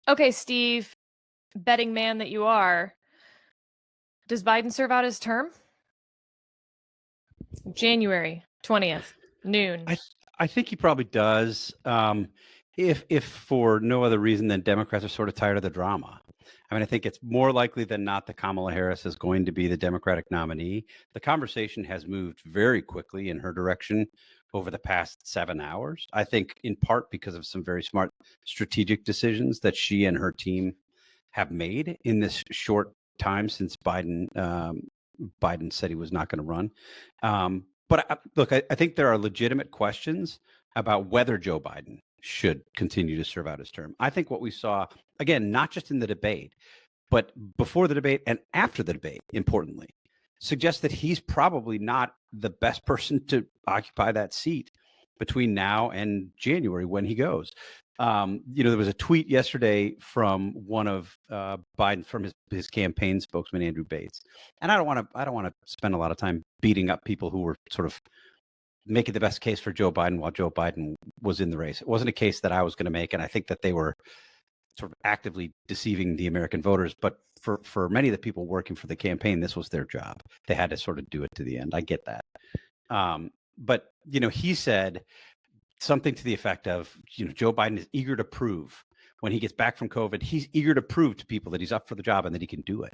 Okay, Steve, betting man that you are, does Biden serve out his term? January 20th, noon. I think he probably does. If for no other reason than Democrats are sort of tired of the drama. I mean, I think it's more likely than not that Kamala Harris is going to be the Democratic nominee. The conversation has moved very quickly in her direction over the past 7 hours. I think in part because of some very smart strategic decisions that she and her team have made in this short time since Biden said he was not going to run. Look, I think there are legitimate questions about whether Joe Biden should continue to serve out his term. I think what we saw, again, not just in the debate, but before the debate and after the debate, importantly, suggests that he's probably not the best person to occupy that seat between now and January when he goes. There was a tweet yesterday from one of Biden, from his campaign spokesman, Andrew Bates. And I don't want to spend a lot of time beating up people who were sort of making the best case for Joe Biden while Joe Biden was in the race. It wasn't a case that I was going to make. And I think that they were sort of actively deceiving the American voters. But for many of the people working for the campaign, this was their job. They had to sort of do it to the end. I get that. But he said something to the effect of, Joe Biden is eager to prove when he gets back from COVID, he's eager to prove to people that he's up for the job and that he can do it.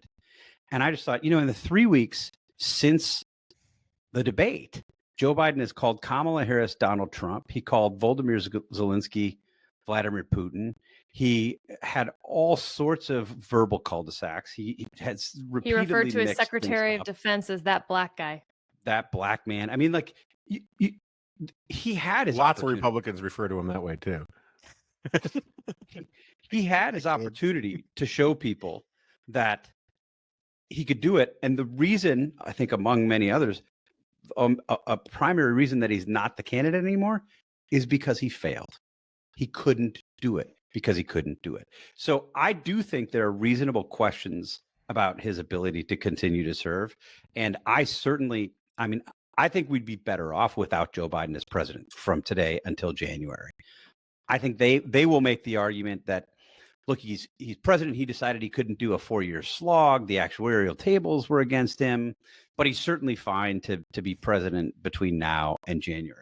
And I just thought, in the 3 weeks since the debate, Joe Biden has called Kamala Harris Donald Trump. He called Volodymyr Zelensky Vladimir Putin. He had all sorts of verbal cul-de-sacs. He has repeatedly referred to his Secretary of Defense as that black guy. That black man. I mean, like, he had his lots of Republicans refer to him that way too. He had his opportunity to show people that he could do it. And the reason, I think, among many others, a primary reason that he's not the candidate anymore is because he failed. He couldn't do it because he couldn't do it. So I do think there are reasonable questions about his ability to continue to serve. And I think we'd be better off without Joe Biden as president from today until January. I think they will make the argument that, look, he's president. He decided he couldn't do a 4-year slog. The actuarial tables were against him, but he's certainly fine to be president between now and January.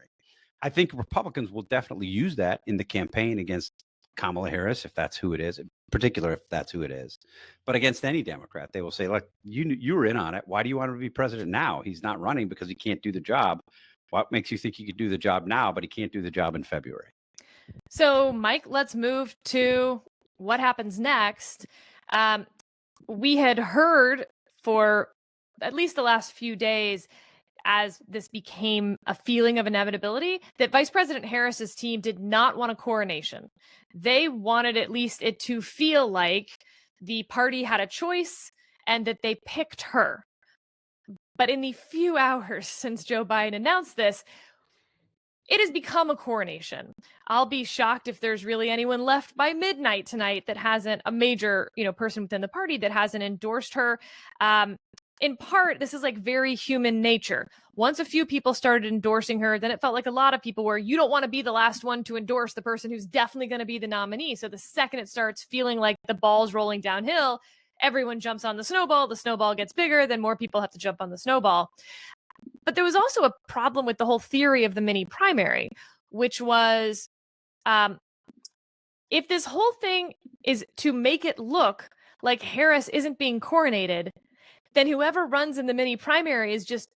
I think Republicans will definitely use that in the campaign against Kamala Harris, if that's who it is, in particular, if that's who it is. But against any Democrat, they will say, look, you were in on it. Why do you want him to be president now? He's not running because he can't do the job. What makes you think he could do the job now, but he can't do the job in February? So, Mike, let's move to what happens next. We had heard for at least the last few days, as this became a feeling of inevitability, that Vice President Harris's team did not want a coronation. They wanted at least it to feel like the party had a choice and that they picked her. But in the few hours since Joe Biden announced this, it has become a coronation. I'll be shocked if there's really anyone left by midnight tonight that hasn't, a major, person within the party that hasn't endorsed her. In part, this is like very human nature. Once a few people started endorsing her, then it felt like a lot of people were, you don't want to be the last one to endorse the person who's definitely going to be the nominee. So the second it starts feeling like the ball's rolling downhill, everyone jumps on the snowball gets bigger, then more people have to jump on the snowball. But there was also a problem with the whole theory of the mini primary, which was if this whole thing is to make it look like Harris isn't being coronated, then whoever runs in the mini primary is just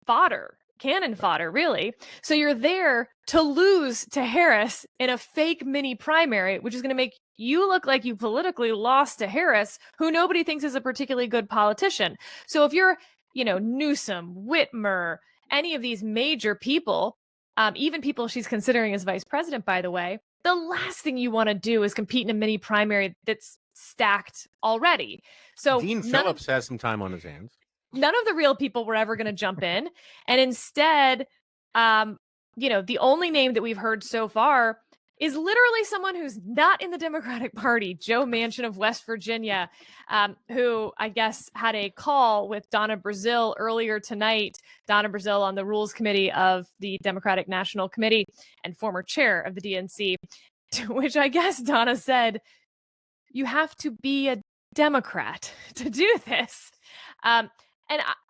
fodder, cannon fodder, really. So you're there to lose to Harris in a fake mini primary, which is going to make you look like you politically lost to Harris, who nobody thinks is a particularly good politician. So if you're, Newsom, Whitmer, any of these major people, even people she's considering as vice president, by the way, the last thing you want to do is compete in a mini primary that's stacked already. So Dean Phillips has some time on his hands. None of the real people were ever going to jump in. And instead, the only name that we've heard so far is literally someone who's not in the Democratic Party, Joe Manchin of West Virginia, who I guess had a call with Donna Brazile earlier tonight. Donna Brazile on the Rules Committee of the Democratic National Committee and former chair of the DNC, to which I guess Donna said, you have to be a Democrat to do this.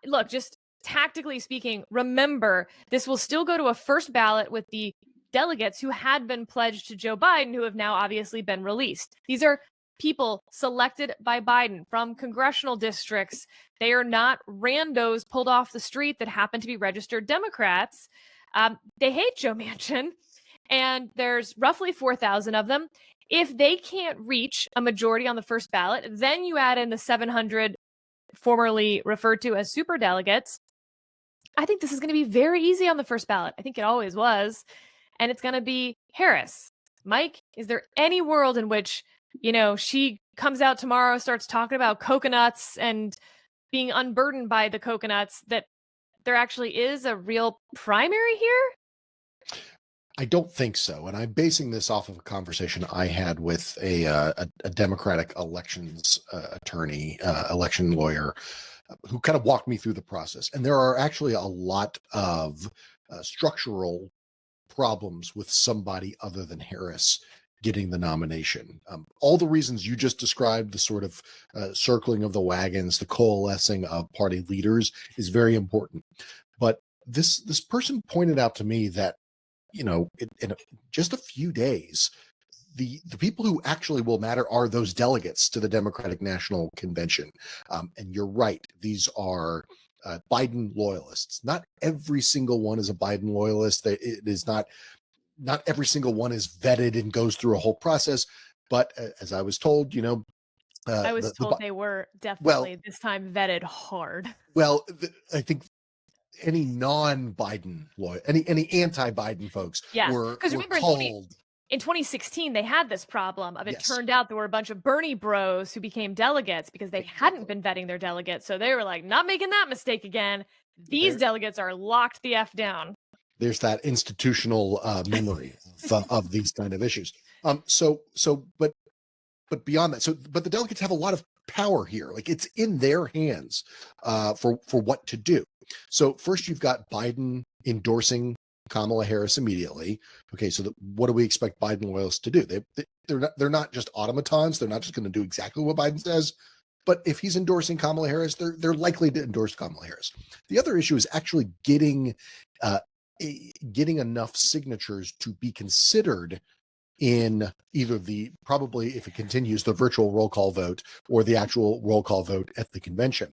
Look, just tactically speaking, remember, this will still go to a first ballot with the delegates who had been pledged to Joe Biden, who have now obviously been released. These are people selected by Biden from congressional districts. They are not randos pulled off the street that happen to be registered Democrats. They hate Joe Manchin, and there's roughly 4,000 of them. If they can't reach a majority on the first ballot, then you add in the 700 formerly referred to as superdelegates. I think this is going to be very easy on the first ballot. I think it always was. And it's going to be Harris. Mike, is there any world in which, she comes out tomorrow, starts talking about coconuts and being unburdened by the coconuts, that there actually is a real primary here? I don't think so. And I'm basing this off of a conversation I had with a Democratic elections attorney, election lawyer, who kind of walked me through the process. And there are actually a lot of structural problems with somebody other than Harris getting the nomination. All the reasons you just described, the sort of circling of the wagons, the coalescing of party leaders, is very important. But this person pointed out to me that, in just a few days, the people who actually will matter are those delegates to the Democratic National Convention. And you're right, these are Biden loyalists. Not every single one is a Biden loyalist. It is not every single one is vetted and goes through a whole process. But as I was told, I was told they were definitely this time vetted hard. Well, I think any non-Biden lawyer, any anti-Biden folks were called. In 2016, they had this problem of it turned out there were a bunch of Bernie bros who became delegates because they hadn't been vetting their delegates. So they were like, not making that mistake again. These delegates are locked the F down. There's that institutional memory of these kind of issues. But beyond that, but the delegates have a lot of power here. Like, it's in their hands for what to do. So first, you've got Biden endorsing Kamala Harris immediately. Okay, so what do we expect Biden loyalists to do? They're not just automatons. They're not just going to do exactly what Biden says. But if he's endorsing Kamala Harris, they're likely to endorse Kamala Harris. The other issue is actually getting enough signatures to be considered in either probably, if it continues, the virtual roll call vote or the actual roll call vote at the convention.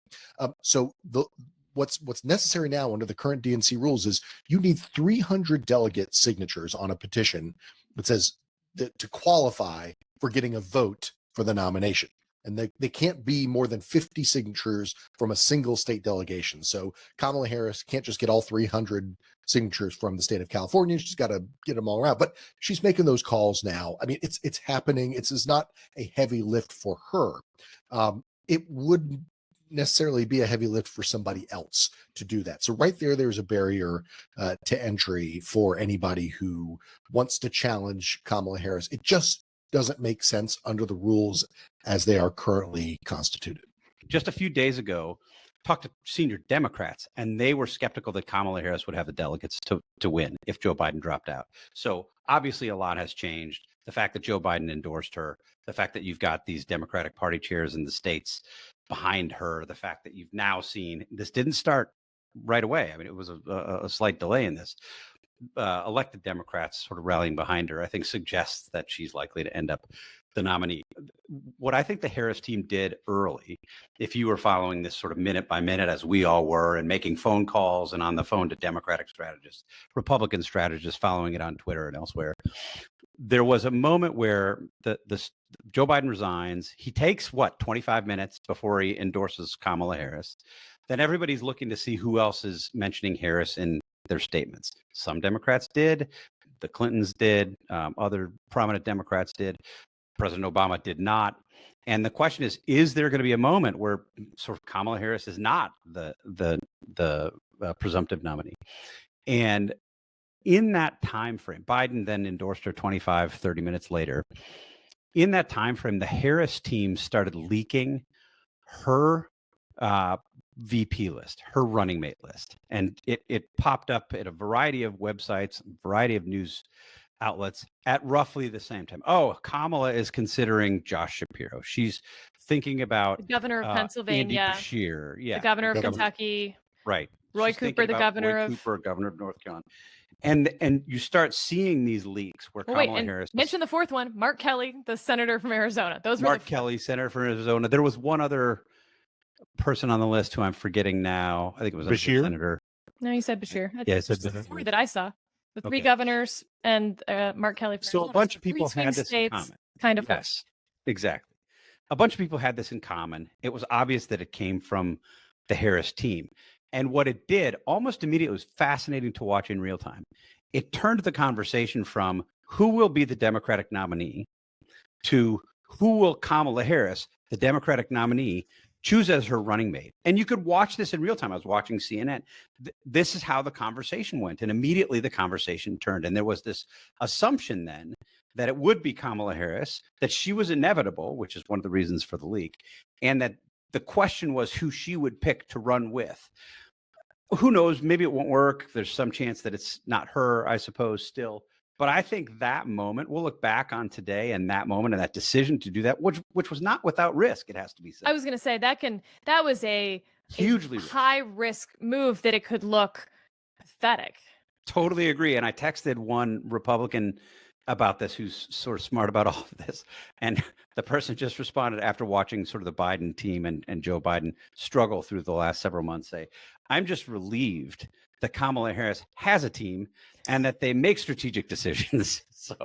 What's necessary now under the current DNC rules is you need 300 delegate signatures on a petition that says to qualify for getting a vote for the nomination. And they can't be more than 50 signatures from a single state delegation. So Kamala Harris can't just get all 300 signatures from the state of California. She's got to get them all around. But she's making those calls now. I mean, it's happening. It's not a heavy lift for her. It would necessarily be a heavy lift for somebody else to do that. So right there's a barrier to entry for anybody who wants to challenge Kamala Harris. It just doesn't make sense under the rules as they are currently constituted. Just a few days ago, talked to senior Democrats, and they were skeptical that Kamala Harris would have the delegates to win if Joe Biden dropped out. So obviously a lot has changed. The fact that Joe Biden endorsed her, the fact that you've got these Democratic Party chairs in the states behind her, the fact that you've now seen this didn't start right away. I mean, it was a slight delay in this. Elected Democrats sort of rallying behind her, I think, suggests that she's likely to end up the nominee. What I think the Harris team did early, if you were following this sort of minute by minute, as we all were, and making phone calls and on the phone to Democratic strategists, Republican strategists following it on Twitter and elsewhere, there was a moment where the Joe Biden resigns. He takes 25 minutes before he endorses Kamala Harris. Then everybody's looking to see who else is mentioning Harris in their statements. Some Democrats did. The Clintons did. Other prominent Democrats did. President Obama did not. And the question is there going to be a moment where sort of Kamala Harris is not the presumptive nominee? And in that time frame, Biden then endorsed her 25, 30 minutes later. In that time frame, the Harris team started leaking her VP list, her running mate list. And it popped up at a variety of websites, a variety of news outlets at roughly the same time. Oh, Kamala is considering Josh Shapiro. She's thinking about The governor of Andy Pennsylvania, Bashir. Yeah, the governor of Governor. Kentucky, right. Roy She's thinking Cooper, the about governor Roy of. Cooper, governor of North Carolina. And you start seeing these leaks where Well, wait, Kamala and Harris mention the fourth one, Mark Kelly, the senator from Arizona. Those were Mark Kelly, senator from Arizona. There was one other person on the list who I'm forgetting now. I think it was a Bashir? senator. No, you said Bashir. Yeah, I That's said just the Bashir. three that I saw. The three Okay. governors and Mark Kelly. from So a Arizona. bunch of Three people swing had this in states, common. kind of. Yes, exactly. A bunch of people had this in common. It was obvious that it came from the Harris team. And what it did almost immediately was fascinating to watch in real time. It turned the conversation from who will be the Democratic nominee to who will Kamala Harris, the Democratic nominee, choose as her running mate. And you could watch this in real time. I was watching CNN. This is how the conversation went. And immediately the conversation turned. And there was this assumption then that it would be Kamala Harris, that she was inevitable, which is one of the reasons for the leak, and that the question was who she would pick to run with. Who knows? Maybe it won't work. There's some chance that it's not her, I suppose, still. But I think that moment, we'll look back on today and that moment and that decision to do that, which was not without risk, it has to be said. I was going to say that was a Hugely high risk move that it could look pathetic. Totally agree. And I texted one Republican about this who's sort of smart about all of this. And the person just responded after watching sort of the Biden team and Joe Biden struggle through the last several months, say, I'm just relieved that Kamala Harris has a team and that they make strategic decisions. So,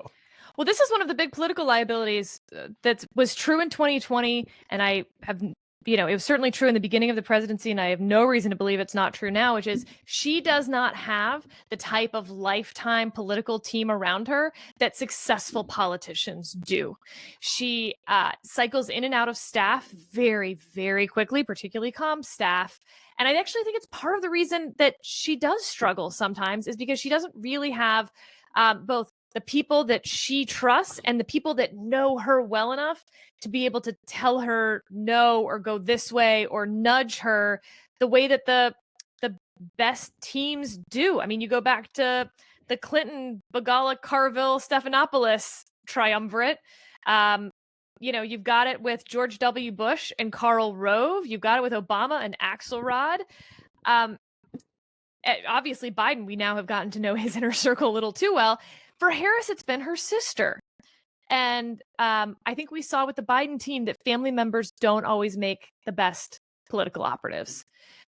well, this is one of the big political liabilities that was true in 2020. And I have, it was certainly true in the beginning of the presidency. And I have no reason to believe it's not true now, which is she does not have the type of lifetime political team around her that successful politicians do. She cycles in and out of staff very, very quickly, particularly comm staff. And I actually think it's part of the reason that she does struggle sometimes is because she doesn't really have both the people that she trusts and the people that know her well enough to be able to tell her no or go this way or nudge her the way that the best teams do. I mean, you go back to the Clinton, Begala, Carville, Stephanopoulos triumvirate. You've got it with George W. Bush and Karl Rove. You've got it with Obama and Axelrod. Obviously, Biden, we now have gotten to know his inner circle a little too well. For Harris, it's been her sister. And I think we saw with the Biden team that family members don't always make the best political operatives.